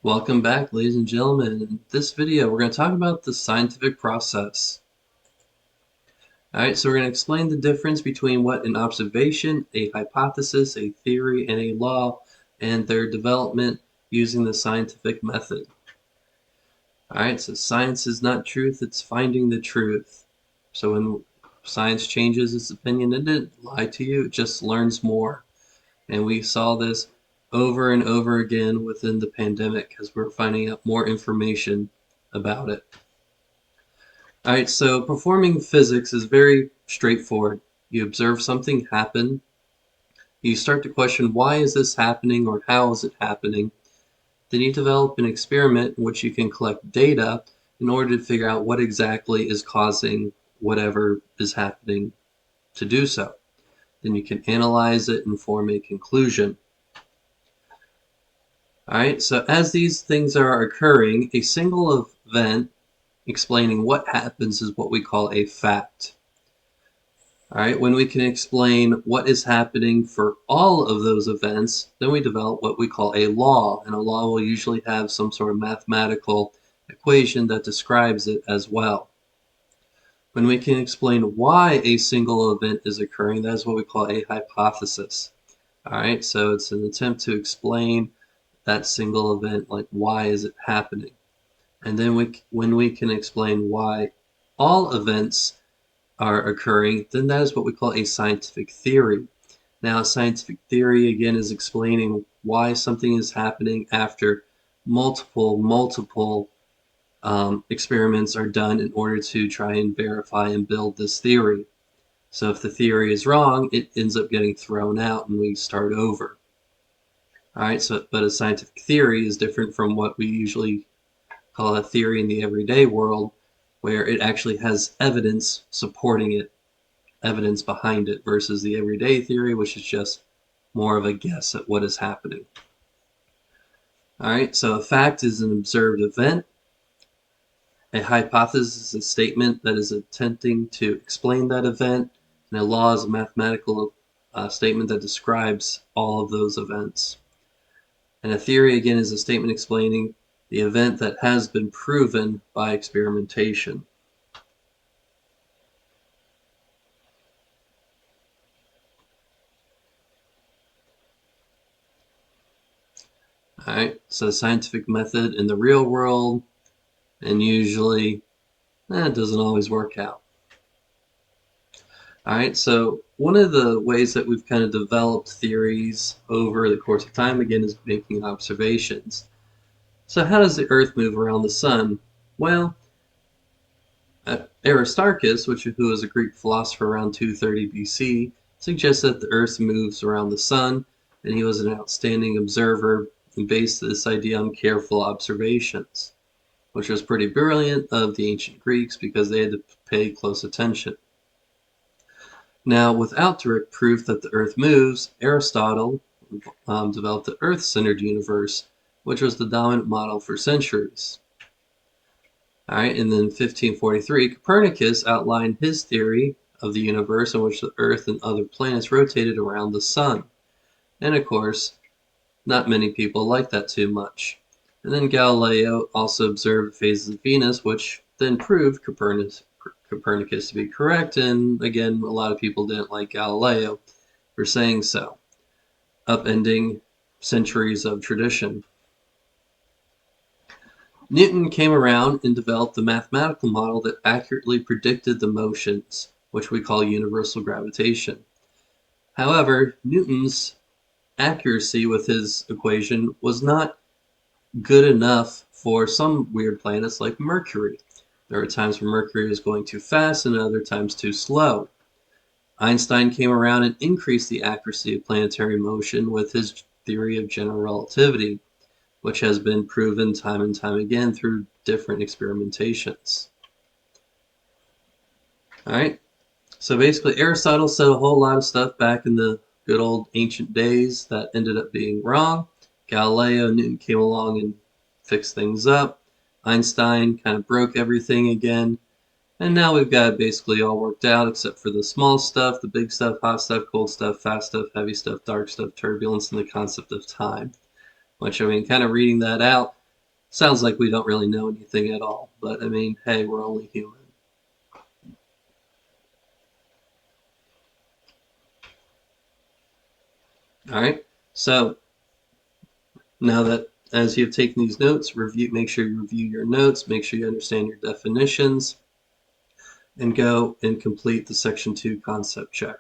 Welcome back, ladies and gentlemen. In this video, we're going to talk about the scientific process. Alright, so we're going to explain the difference between what an observation, a hypothesis, a theory, and a law, and their development using the scientific method. Alright, so science is not truth, it's finding the truth. So when science changes its opinion, it didn't lie to you, it just learns more. And we saw this over and over again within the pandemic as we're finding out more information about it. All right, so performing physics is very straightforward. You observe something happen, you start to question why is this happening or how is it happening. Then you develop an experiment in which you can collect data in order to figure out what exactly is causing whatever is happening to do so. Then you can analyze it and form a conclusion. Alright, so as these things are occurring, a single event explaining what happens is what we call a fact. Alright, when we can explain what is happening for all of those events, then we develop what we call a law, and a law will usually have some sort of mathematical equation that describes it as well. When we can explain why a single event is occurring, that is what we call a hypothesis. Alright, so it's an attempt to explain that single event, like why is it happening. And then when we can explain why all events are occurring, then that is what we call a scientific theory. Now, a scientific theory, again, is explaining why something is happening after multiple experiments are done in order to try and verify and build this theory. So if the theory is wrong, it ends up getting thrown out and we start over. Alright, but a scientific theory is different from what we usually call a theory in the everyday world, where it actually has evidence supporting it, evidence behind it, versus the everyday theory, which is just more of a guess at what is happening. Alright, so a fact is an observed event. A hypothesis is a statement that is attempting to explain that event, and a law is a mathematical statement that describes all of those events. And a theory, again, is a statement explaining the event that has been proven by experimentation. Alright, so scientific method in the real world, and usually it doesn't always work out. Alright, so one of the ways that we've kind of developed theories over the course of time, again, is making observations. So how does the Earth move around the sun? Well, Aristarchus, who was a Greek philosopher around 230 BC, suggests that the Earth moves around the sun, and he was an outstanding observer and based this idea on careful observations, which was pretty brilliant of the ancient Greeks because they had to pay close attention. Now, without direct proof that the Earth moves, Aristotle developed the Earth-centered universe, which was the dominant model for centuries. Alright, and then in 1543, Copernicus outlined his theory of the universe in which the Earth and other planets rotated around the sun. And of course, not many people liked that too much. And then Galileo also observed phases of Venus, which then proved Copernicus to be correct, and again, a lot of people didn't like Galileo for saying so, upending centuries of tradition. Newton came around and developed the mathematical model that accurately predicted the motions, which we call universal gravitation. However, Newton's accuracy with his equation was not good enough for some weird planets like Mercury. There were times when Mercury was going too fast and other times too slow. Einstein came around and increased the accuracy of planetary motion with his theory of general relativity, which has been proven time and time again through different experimentations. Alright, so basically Aristotle said a whole lot of stuff back in the good old ancient days that ended up being wrong. Galileo and Newton came along and fixed things up. Einstein kind of broke everything again. And now we've got it basically all worked out except for the small stuff, the big stuff, hot stuff, cold stuff, fast stuff, heavy stuff, dark stuff, turbulence, and the concept of time. Which, I mean, kind of reading that out, Sounds like we don't really know anything at all, but I mean, hey, we're only human. All right, so now that as you've taken these notes, make sure you review your notes, make sure you understand your definitions, and go and complete the Section 2 concept check.